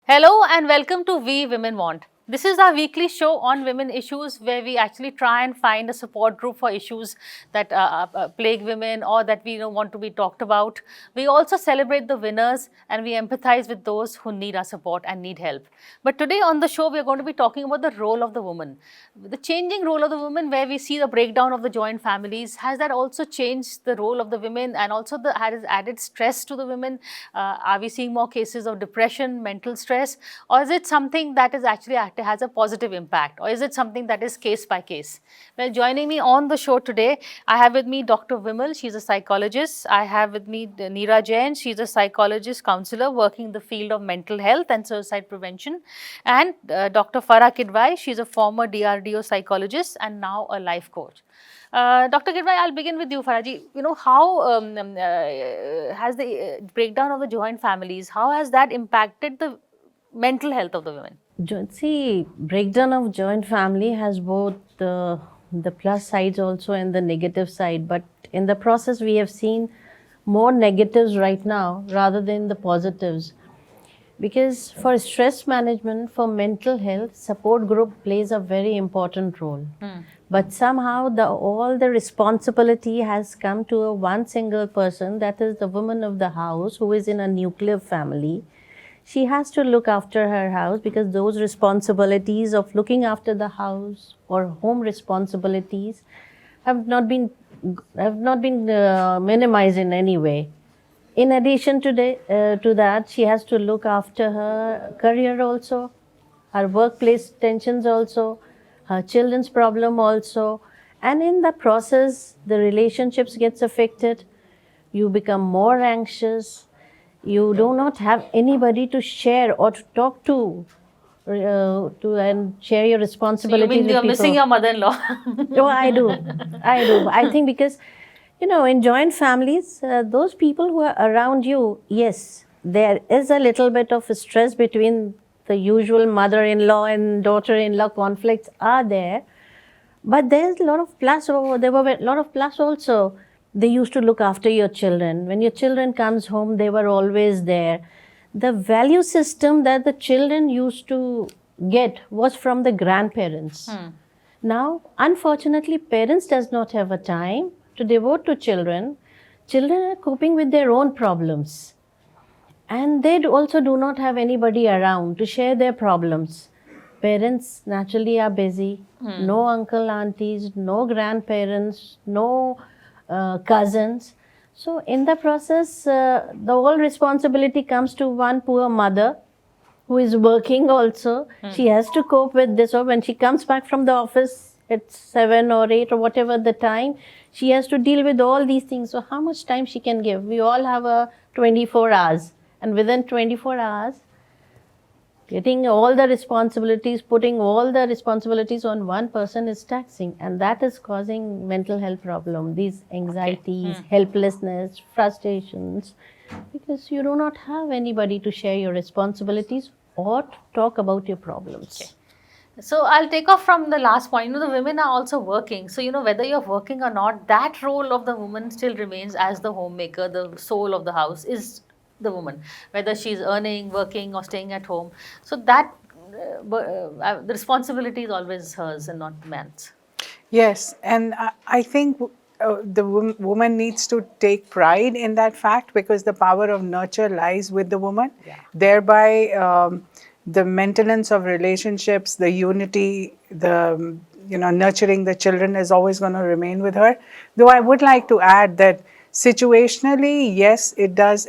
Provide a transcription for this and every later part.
Hello and welcome to We Women Want. This is our weekly show on women issues where we actually try and find a support group for issues that plague women or that we want to be talked about. We also celebrate the winners and we empathize with those who need our support and need help. But today on the show, we are going to be talking about the role of the woman. The changing role of the woman, where we see the breakdown of the joint families. Has that also changed the role of the women and also has added stress to the women? Are we seeing more cases of depression, mental stress, or is it something that is actually has a positive impact, or is it something that is case by case? Well, joining me on the show today, I have with me Dr. Vimal. She's a psychologist. I have with me Neera Jain. She's a psychologist counselor working in the field of mental health and suicide prevention, and Dr. Farah Kidwai. She's a former DRDO psychologist and now a life coach. Dr. Kidwai, I'll begin with you, Faraji. How has the breakdown of the joint families, how has that impacted the mental health of the women? See, breakdown of joint family has both the plus sides also and the negative side. But in the process, we have seen more negatives right now rather than the positives. Because for stress management, for mental health, support group plays a very important role. But somehow all the responsibility has come to a one single person, that is the woman of the house who is in a nuclear family. She has to look after her house because those responsibilities of looking after the house or home responsibilities have not been minimized in any way. In addition to that, she has to look after her career also, her workplace tensions also, her children's problem also, and in the process, the relationships gets affected. You become more anxious. You do not have anybody to share or to talk to and share your responsibilities. So you mean you're missing your mother-in-law? Oh, I do. I think because, in joint families, those people who are around you, yes, there is a little bit of stress between the usual mother-in-law and daughter-in-law conflicts are there. But there's a lot of plus. There were a lot of plus also. They used to look after your children. When your children comes home, they were always there. The value system that the children used to get was from the grandparents. Now, unfortunately, parents does not have a time to devote to children. Children are coping with their own problems. And they also do not have anybody around to share their problems. Parents naturally are busy. No uncle, aunties, no grandparents, no cousins. So in the process, the whole responsibility comes to one poor mother who is working also. She has to cope with this. Or when she comes back from the office at 7 or 8 or whatever the time, she has to deal with all these things. So how much time she can give? We all have a 24 hours. And within 24 hours, getting all the responsibilities, putting all the responsibilities on one person is taxing, and that is causing mental health problem. These anxieties, helplessness, frustrations, because you do not have anybody to share your responsibilities or to talk about your problems. Okay. So I'll take off from the last point. The women are also working. So, whether you're working or not, that role of the woman still remains as the homemaker, the soul of the house is the woman, whether she's earning, working, or staying at home. So that the responsibility is always hers and not the man's. Yes, and I think the woman needs to take pride in that fact because the power of nurture lies with the woman. Thereby, the maintenance of relationships, the unity, the nurturing the children is always going to remain with her. Though I would like to add that situationally, yes, it does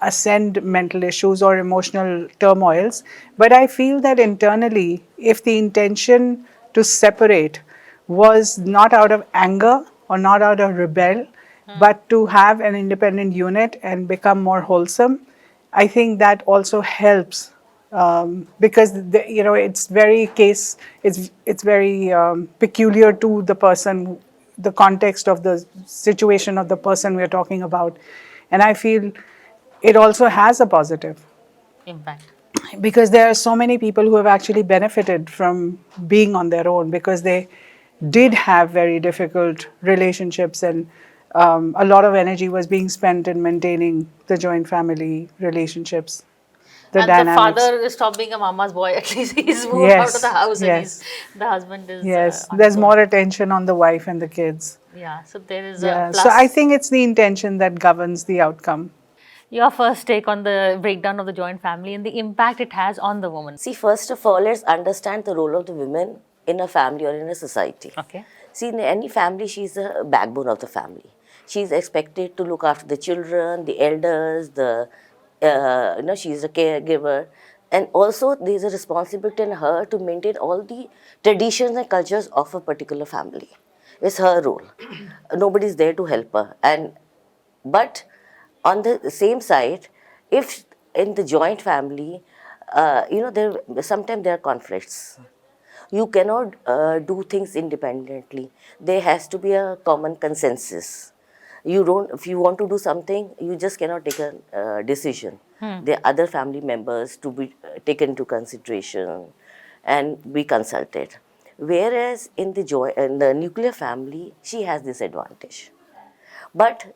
ascend mental issues or emotional turmoils. But I feel that internally, if the intention to separate was not out of anger or not out of rebel, but to have an independent unit and become more wholesome, I think that also helps because it's very it's very peculiar to the person, the context of the situation of the person we're talking about, and I feel it also has a positive impact. Because there are so many people who have actually benefited from being on their own because they did have very difficult relationships and a lot of energy was being spent in maintaining the joint family relationships. the and dynamics. the father stopped being a mama's boy. At least he's moved out of the house, and the husband is Yes, on there's his own. more attention on the wife and the kids. Yeah, so there is a Yeah, so I plus. think it's the intention that governs the outcome. Your first take on the breakdown of the joint family and the impact it has on the woman. See, first of all, let's understand the role of the women in a family or in a society. Okay. See, in any family, she's the backbone of the family. She's expected to look after the children, the elders, she's a caregiver. And also, there's a responsibility in her to maintain all the traditions and cultures of a particular family. It's her role. Nobody's there to help her. But on the same side, if in the joint family, sometimes there are conflicts. You cannot do things independently. There has to be a common consensus. If you want to do something, you just cannot take a decision. There are other family members to be taken into consideration and be consulted. Whereas in the nuclear family, she has this advantage. But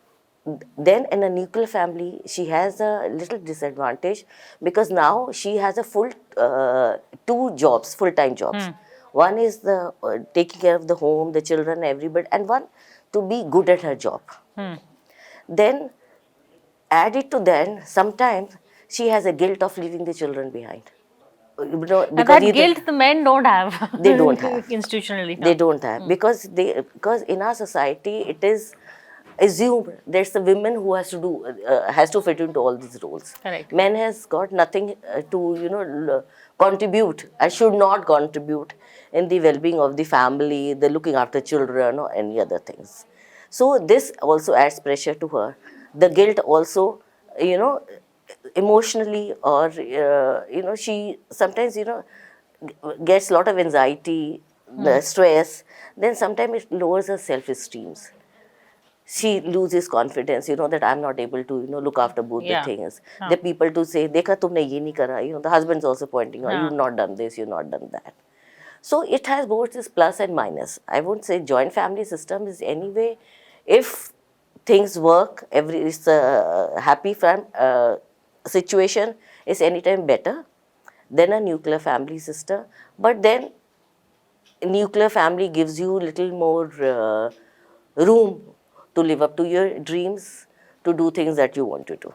then in a nuclear family, she has a little disadvantage because now she has a two jobs, full-time jobs. One is the taking care of the home, the children, everybody, and one to be good at her job. Then add it to then, sometimes she has a guilt of leaving the children behind. And that guilt the men don't have. They don't have. Institutionally. They don't have because in our society it is assumed there's a woman who has to fit into all these roles. Correct. Men has got nothing to contribute. I should not contribute in the well-being of the family, the looking after children or any other things. So this also adds pressure to her. The guilt also, emotionally or she sometimes gets a lot of anxiety, the stress. Then sometimes it lowers her self-esteem. She loses confidence, that I'm not able to, look after both the things. The people to say, "Dekha, tumne ye nahi kara." The husband's also pointing out, "You've not done this, you've not done that." So it has both its plus and minus. I won't say joint family system is anyway, if things work, it's a happy situation, is anytime better than a nuclear family system. But then nuclear family gives you little more room to live up to your dreams, to do things that you want to do.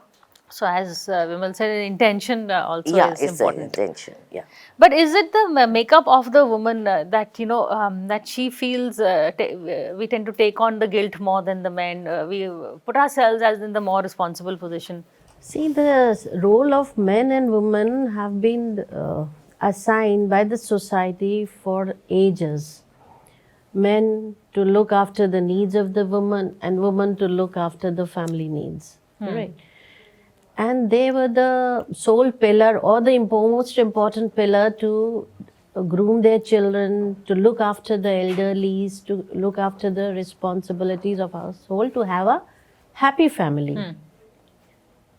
So as Vimal said, intention also Yeah, is it's important. the intention. Yeah. But is it the makeup of the woman that that she feels we tend to take on the guilt more than the men? We put ourselves as in the more responsible position. See, the role of men and women have been assigned by the society for ages. Men to look after the needs of the woman and women to look after the family needs. Right? And they were the sole pillar or the most important pillar to groom their children, to look after the elderly, to look after the responsibilities of household, to have a happy family.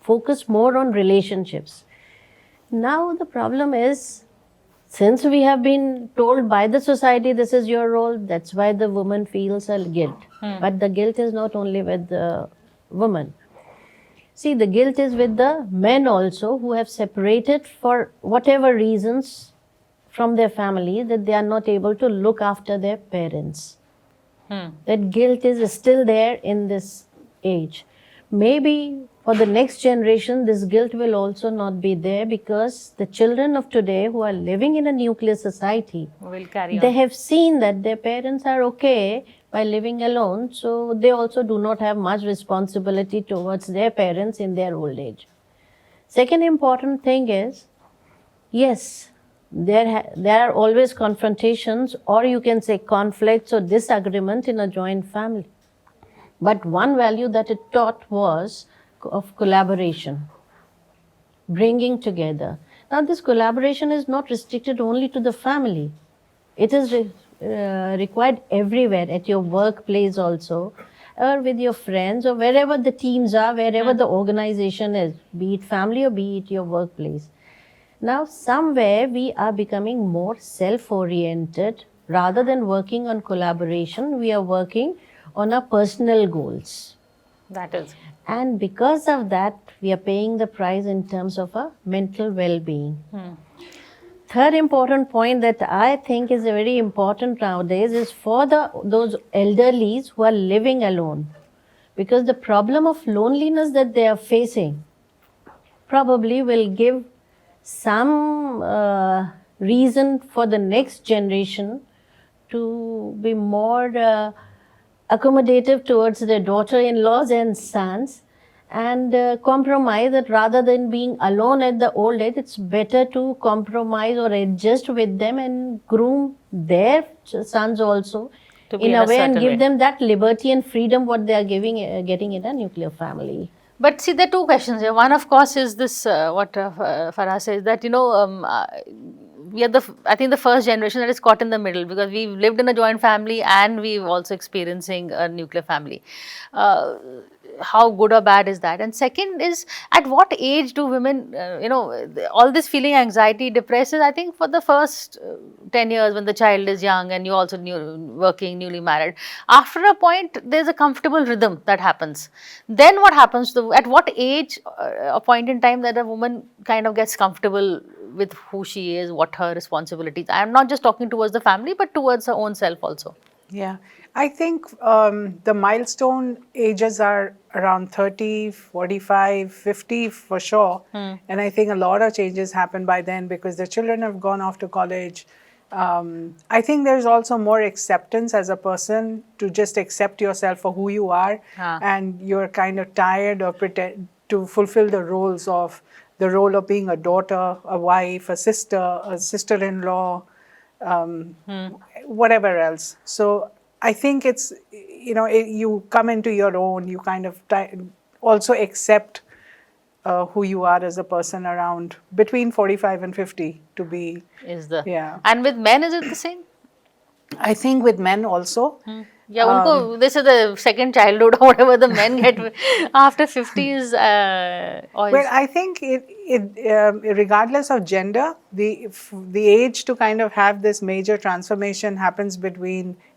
Focus more on relationships. Now the problem is, since we have been told by the society this is your role, that's why the woman feels a guilt. But the guilt is not only with the woman. See, the guilt is with the men also, who have separated for whatever reasons from their family, that they are not able to look after their parents. That guilt is still there in this age. Maybe for the next generation, this guilt will also not be there, because the children of today who are living in a nuclear society, Will carry they on. have seen that their parents are okay by living alone, so they also do not have much responsibility towards their parents in their old age. Second important thing is, yes, there are always confrontations, or you can say conflicts or disagreement in a joint family. But one value that it taught was of collaboration, bringing together. Now, this collaboration is not restricted only to the family. It is required everywhere, at your workplace also, or with your friends, or wherever the teams are, wherever the organization is, be it family or be it your workplace. Now, somewhere we are becoming more self-oriented. Rather than working on collaboration, we are working on our personal goals. That is. And because of that, we are paying the price in terms of our mental well-being. Third important point that I think is very important nowadays is for those elderlies who are living alone, because the problem of loneliness that they are facing probably will give some reason for the next generation to be more accommodative towards their daughter-in-laws and sons, and compromise that rather than being alone at the old age, it's better to compromise or adjust with them and groom their sons also To be in in a a way, and certain give way. them that liberty and freedom what they are getting in a nuclear family. But see, there are two questions here. One, of course, is this what Farah says, that we are I think the first generation that is caught in the middle, because we've lived in a joint family and we've also experiencing a nuclear family. How good or bad is that? And second is, at what age do women, all this feeling anxiety, depresses? I think for the first 10 years when the child is young and you also working, newly married. After a point, there's a comfortable rhythm that happens. Then what happens? At what age, a point in time that a woman kind of gets comfortable with who she is, what her responsibilities. I'm not just talking towards the family, but towards her own self also. Yeah, I think the milestone ages are around 30, 45, 50 for sure. And I think a lot of changes happen by then because the children have gone off to college. I think there's also more acceptance as a person to just accept yourself for who you are. And you're kind of tired of pretend to fulfill the roles of the role of being a daughter, a wife, a sister-in-law, whatever else. So I think it's, you come into your own, you kind of also accept who you are as a person around between 45 and 50 to be. Yeah. And with men, is it the same? I think with men also. Yeah, this is the second childhood or whatever the men get after 50 is. Well, I think regardless of gender, the age to kind of have this major transformation happens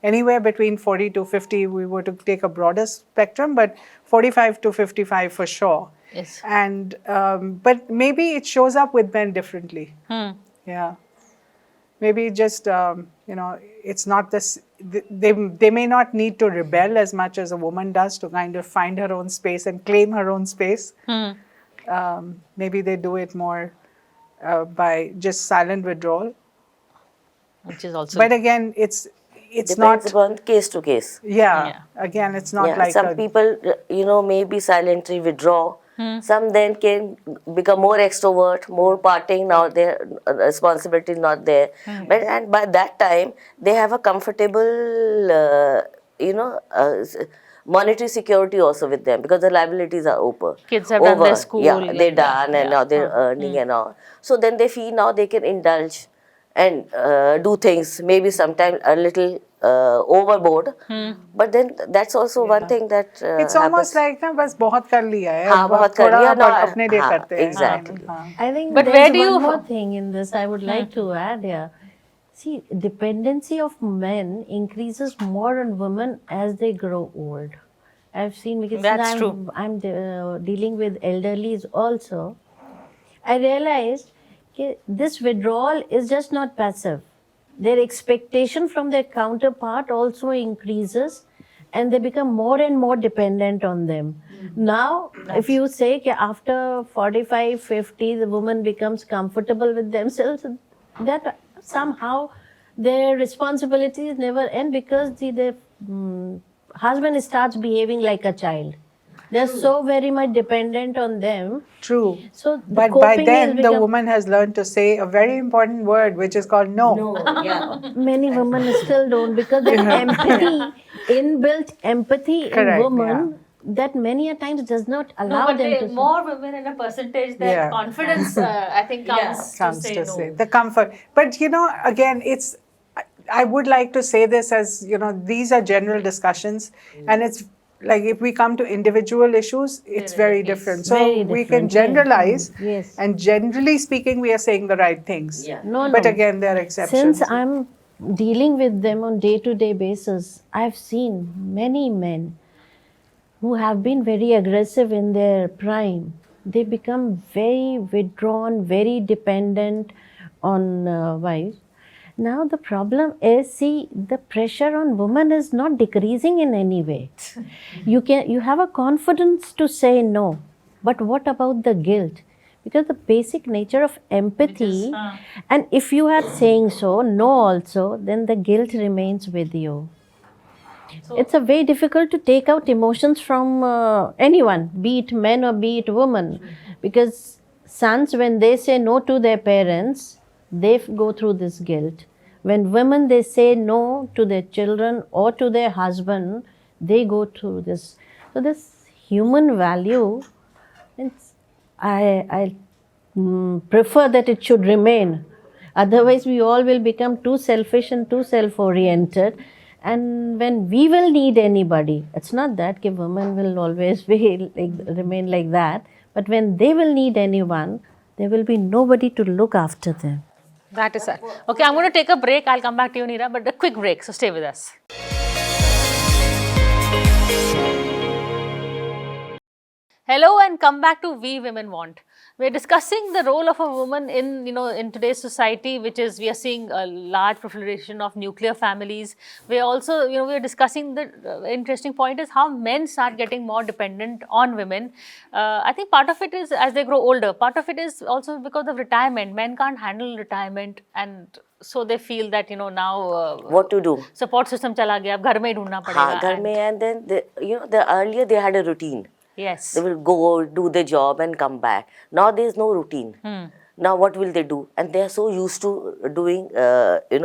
anywhere between 40 to 50. We were to take a broader spectrum, but 45 to 55 for sure. Yes. And but maybe it shows up with men differently. Yeah. Maybe just it's not this. They may not need to rebel as much as a woman does to kind of find her own space and claim her own space. Maybe they do it more by just silent withdrawal. Which is also. But again, it's Depends not upon case to case. Yeah. Again, it's not like some people, maybe silently withdraw. Some then can become more extrovert, more partying. Now their responsibility is not there. And by that time, they have a comfortable, monetary security also with them because the liabilities are over. Kids have done their school. Yeah, they're done and now they're earning and all. So then they feel now they can indulge and do things, maybe sometimes a little overboard. But then that's also one thing that it's almost like na bas bahut kar liya hai. बहुत कर लिया ना, अपने लिए करते हैं. exactly. I think But there's where do one you- more thing in this I would like to add here. See, dependency of men increases more on women as they grow old. I've seen, because That's I'm, true. I'm dealing with elderlies also. I realized this withdrawal is just not passive. Their expectation from their counterpart also increases and they become more and more dependent on them. Now, if you say after 45, 50, the woman becomes comfortable with themselves, that somehow their responsibilities never end because the husband starts behaving like a child. They're so very much dependent on them. True. So the But by coping then, has the become- woman has learned to say a very important word, which is called no. Many women still don't, because that empathy, inbuilt empathy Correct, in women, that many a times does not No, allow but them to. more women in a percentage, that Yeah. confidence, I think, comes Comes to to say say no. the comfort. But again, I would like to say this as these are general discussions, and it's like if we come to individual issues, it's very different. So Very we can different, yes. generalize, Yes. and generally speaking, we are saying the right things. Yeah. No, But no. again, there are exceptions. Since I'm dealing with them on day-to-day basis, I've seen many men who have been very aggressive in their prime, they become very withdrawn, very dependent on wives. Now the problem is, see, the pressure on women is not decreasing in any way. You have a confidence to say no, but what about the guilt? Because the basic nature of empathy, and if you are saying so, no also, then the guilt remains with you. It's a very difficult to take out emotions from anyone, be it men or be it women, because sons, when they say no to their parents, they go through this guilt. When women, they say no to their children or to their husband, they go through this. So this human value, I prefer that it should remain. Otherwise, we all will become too selfish and too self-oriented. And when we will need anybody, it's not that women will always be remain like that. But when they will need anyone, there will be nobody to look after them. That is it. Okay, I'm going to take a break. I'll come back to you, Neera, but a quick break. So stay with us. Hello and come back to We Women Want. We're discussing the role of a woman in, in today's society, which is, we are seeing a large proliferation of nuclear families. We're also, we're discussing the interesting point is how men start getting more dependent on women. I think part of it is as they grow older. Part of it is also because of retirement. Men can't handle retirement, and so they feel that, now What to do? Support system chala gaya, ab ghar mein hi dhoondna padega. हाँ, घर में, and then the earlier they had a routine. Yes. They will go do the job and come back. Now there is no routine. Now what will they do? And they are so used to doing,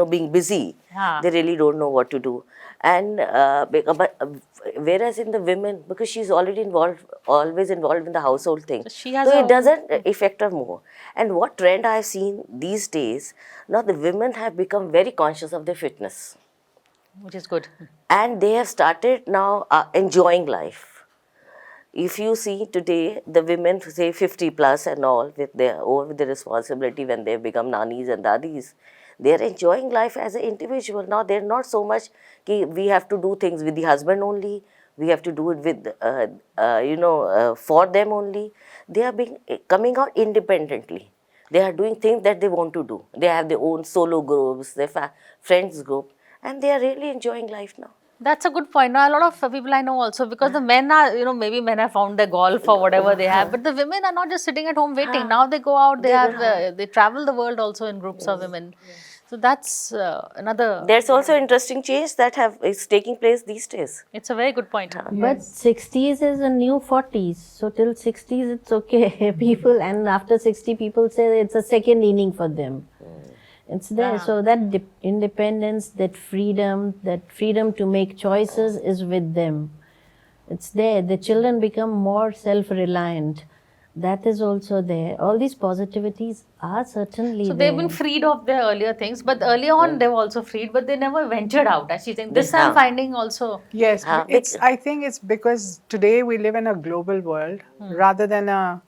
being busy. They really don't know what to do. And whereas in the women, because she's already always involved in the household thing, so it doesn't affect her more. And what trend I've seen these days, now the women have become very conscious of their fitness. Which is good. And they have started now enjoying life. If you see today, the women, say 50 plus and all, with the responsibility when they become nannies and daddies, they are enjoying life as an individual. Now they're not so much ki we have to do things with the husband only, we have to do it with, for them only. They are coming out independently. They are doing things that they want to do. They have their own solo groups, their friends group, and they are really enjoying life now. That's a good point. Now, a lot of people I know also, because the men are, maybe men have found their golf or whatever they have, but the women are not just sitting at home waiting. Now they go out, they travel the world also in groups of women. So that's another. There's also interesting change that is taking place these days. It's a very good point. But 60s is a new 40s. So till 60s, it's okay. People, and after 60, people say it's a second inning for them. It's there. So that independence, that freedom to make choices is with them. It's there. The children become more self-reliant. That is also there. All these positivities are certainly So there. they've been freed of their earlier things, but earlier on they were also freed, but they never ventured out. Actually, think this I'm finding also. Yes, I think it's because today we live in a global world rather than a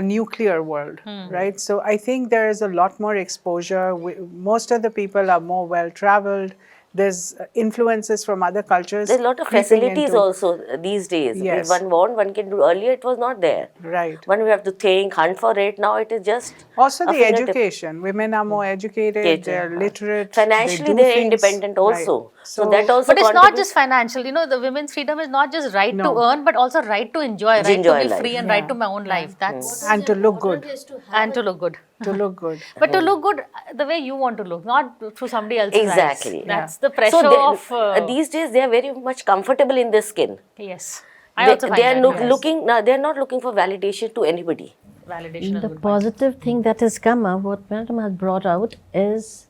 nuclear world, right? So I think there is a lot more exposure. Most of the people are more well-traveled. There's influences from other cultures. There's a lot of facilities also these days. Yes. If one can do. Earlier it was not there. Right. One we have to think, hunt for it. Now it is just also the education. Women are more educated, they're literate. Financially they're independent also. Right. So that also But it's not just financial. The women's freedom is not just right to earn, but also right to enjoy, right to be free and right to my own life. That's and to look good. And to look good. To look good. But to look good the way you want to look, not through somebody else's Exactly. eyes. That's the pressure so these days they are very much comfortable in their skin. Yes. I also find they are that, looking. They are not looking for validation to anybody. Validation is The a good positive thing that has come up, what Madam has brought out, is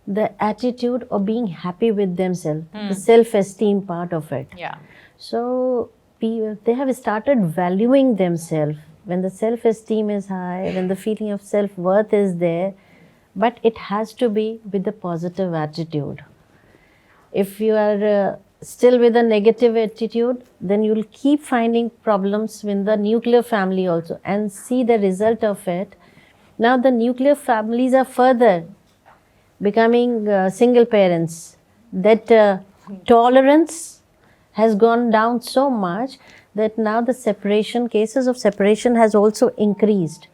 the attitude of being happy with themselves, the self-esteem part of it. Yeah. So they have started valuing themselves. When the self-esteem is high, when the feeling of self-worth is there, but it has to be with a positive attitude. If you are still with a negative attitude, then you will keep finding problems with the nuclear family also, and see the result of it. Now the nuclear families are further becoming single parents. That tolerance has gone down so much that now the cases of separation has also increased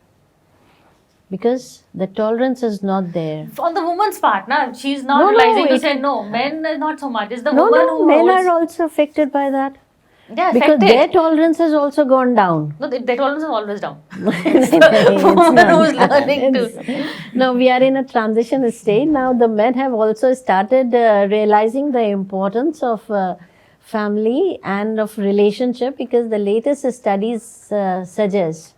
because the tolerance is not there. On the woman's part, na, she's not No, realizing to it- say no. Men is not so much. It's the No, woman no, who men holds. are also affected by that They're because affected. their tolerance has also gone down. No, their tolerance is always down. It's Woman not who's that. learning to. No, we are in a transition state now. The men have also started realizing the importance of family and of relationship because the latest studies suggest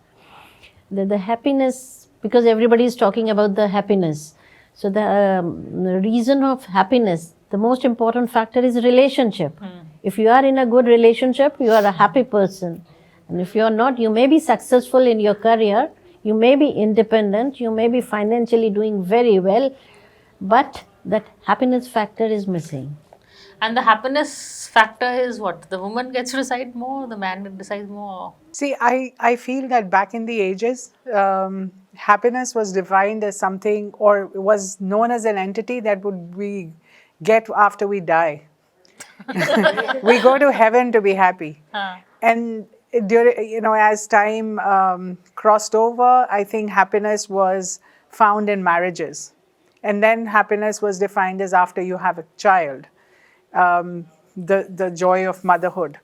that the happiness, because everybody is talking about the happiness. So the reason of happiness, the most important factor is relationship. If you are in a good relationship, you are a happy person. And if you are not, you may be successful in your career, you may be independent, you may be financially doing very well, but that happiness factor is missing. And the happiness factor is what? The woman gets to decide more, the man decides more. See, I feel that back in the ages, happiness was defined as something, or was known as an entity that would we get after we die. We go to heaven to be happy. And during, as time crossed over, I think happiness was found in marriages. And then happiness was defined as after you have a child, the joy of motherhood.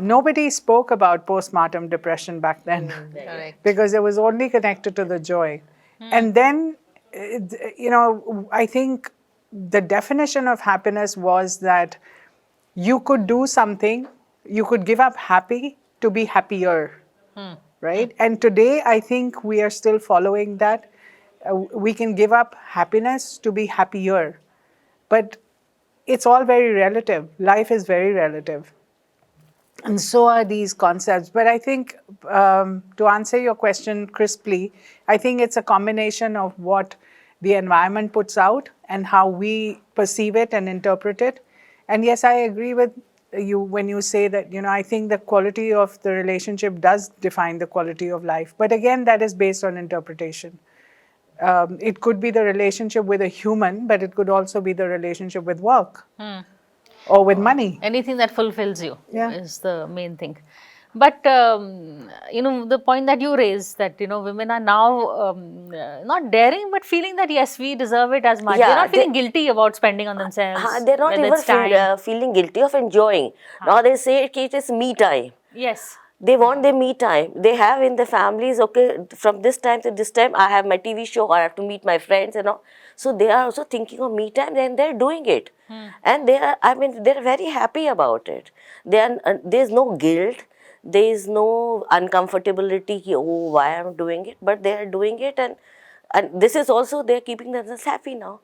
Nobody spoke about postpartum depression back then Correct. because it was only connected to the joy. And then, I think the definition of happiness was that you could do something, you could give up happy to be happier, right? And today, I think we are still following that. We can give up happiness to be happier. But it's all very relative. Life is very relative. And so are these concepts. But I think to answer your question crisply, I think it's a combination of what the environment puts out and how we perceive it and interpret it. And yes, I agree with you when you say that, I think the quality of the relationship does define the quality of life. But again, that is based on interpretation. It could be the relationship with a human, but it could also be the relationship with work or with money. Anything that fulfills you Yeah. is the main thing. But, the point that you raised that, women are now not daring, but feeling that, yes, we deserve it as much. Yeah, They're not feeling guilty about spending on themselves. They're not whether even it's time. feeling guilty of enjoying. Now they say it is me time. Yes. They want their me time. They have in the families, okay, from this time to this time, I have my TV show, I have to meet my friends and all. So they are also thinking of me time and they're doing it. And they're very happy about it. There's no guilt. There is no uncomfortability, oh, why I'm doing it, but they are doing it, and this is also, they're keeping themselves happy now.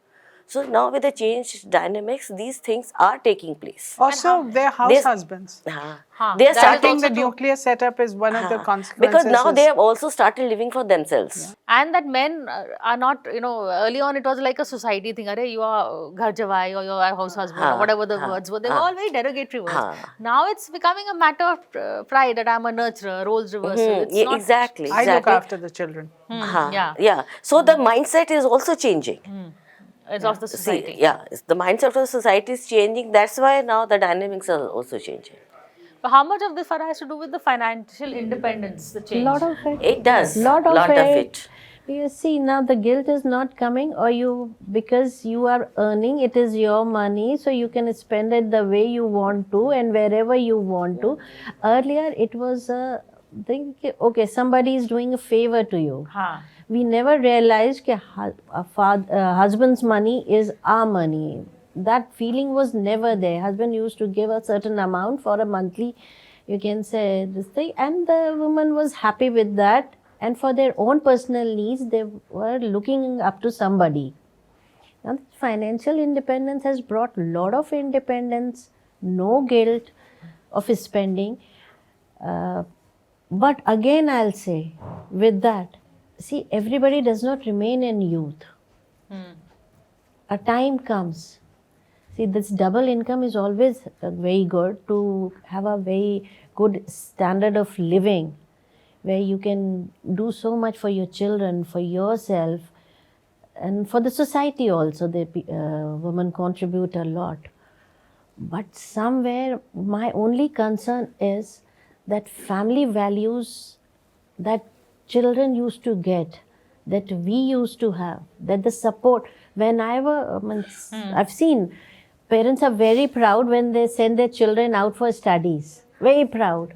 So now with the changed dynamics, these things are taking place. Also, they're house husbands. They are That is I starting think the also true. nuclear setup is one of the consequences. because now they have also started living for themselves. And that men are not, early on it was like a society thing. Arey, you are ghar jawai or you are house husband or whatever the words were. They were all very derogatory words. Now it's becoming a matter of pride that I'm a nurturer, roles reversal. It's Yeah, not, exactly. I look after the children. yeah. So the mindset is also changing. It's of the society. See, the mindset of the society is changing. That's why now the dynamics are also changing. But how much of this Farah has to do with the financial independence, the change? Lot of it. It does. Lot of of it. You see, now the guilt is not coming, or because you are earning, it is your money, so you can spend it the way you want to and wherever you want to. Earlier, it was a thing, okay, somebody is doing a favor to you. We never realized that husband's money is our money. That feeling was never there. Husband used to give a certain amount for a monthly, you can say, this thing, and the woman was happy with that. And for their own personal needs, they were looking up to somebody. Now, financial independence has brought a lot of independence, no guilt of spending. But again, I'll say, with that, see, everybody does not remain in youth. A time comes. See, this double income is always very good to have a very good standard of living, where you can do so much for your children, for yourself, and for the society also. The women contribute a lot. But somewhere, my only concern is that family values that children used to get, that we used to have, that the support. When I've seen parents are very proud when they send their children out for studies, very proud.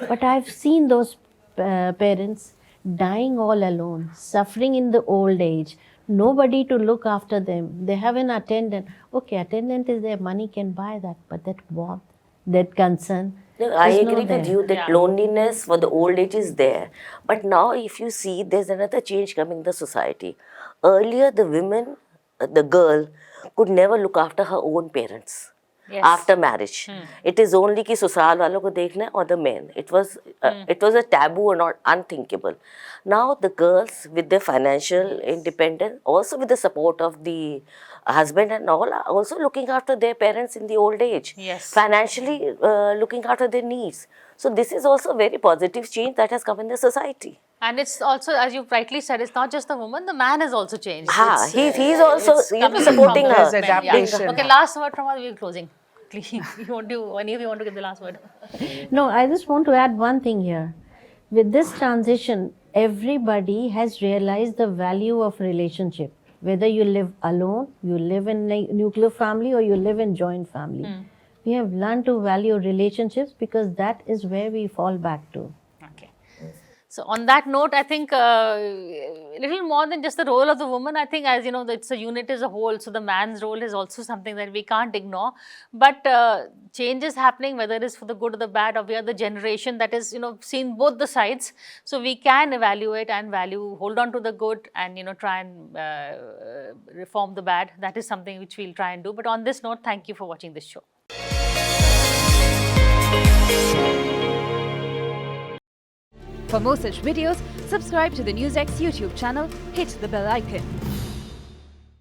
But I've seen those parents dying all alone, suffering in the old age, nobody to look after them. They have an attendant. Okay, attendant is there, money can buy that, but that warmth, that concern. No, I is not agree with there. you that loneliness for the old age is there. But now, if you see, there's another change coming in the society. Earlier, the women, the girl, could never look after her own parents. Yes. After marriage, it is only कि ससुराल वालों को देखना है or the men. It was a taboo or not unthinkable. Now the girls with their financial independence, also with the support of the husband and all, are also looking after their parents in the old age. Yes. Financially looking after their needs. So this is also a very positive change that has come in the society. And it's also, as you rightly said, it's not just the woman, the man has also changed. He's also supporting her. There's adaptation. Okay, last word from us, we're closing. Please, any of you want to give the last word? No, I just want to add one thing here. With this transition, everybody has realized the value of relationship. Whether you live alone, you live in a nuclear family, or you live in joint family. We have learned to value relationships because that is where we fall back to. Okay. So on that note, I think a little more than just the role of the woman, I think, as you know, it's a unit as a whole. So the man's role is also something that we can't ignore. But change is happening, whether it is for the good or the bad, or we are the generation that is, seen both the sides. So we can evaluate and value, hold on to the good, and try and reform the bad. That is something which we'll try and do. But on this note, thank you for watching this show. For more such videos, subscribe to the NewsX YouTube channel, hit the bell icon.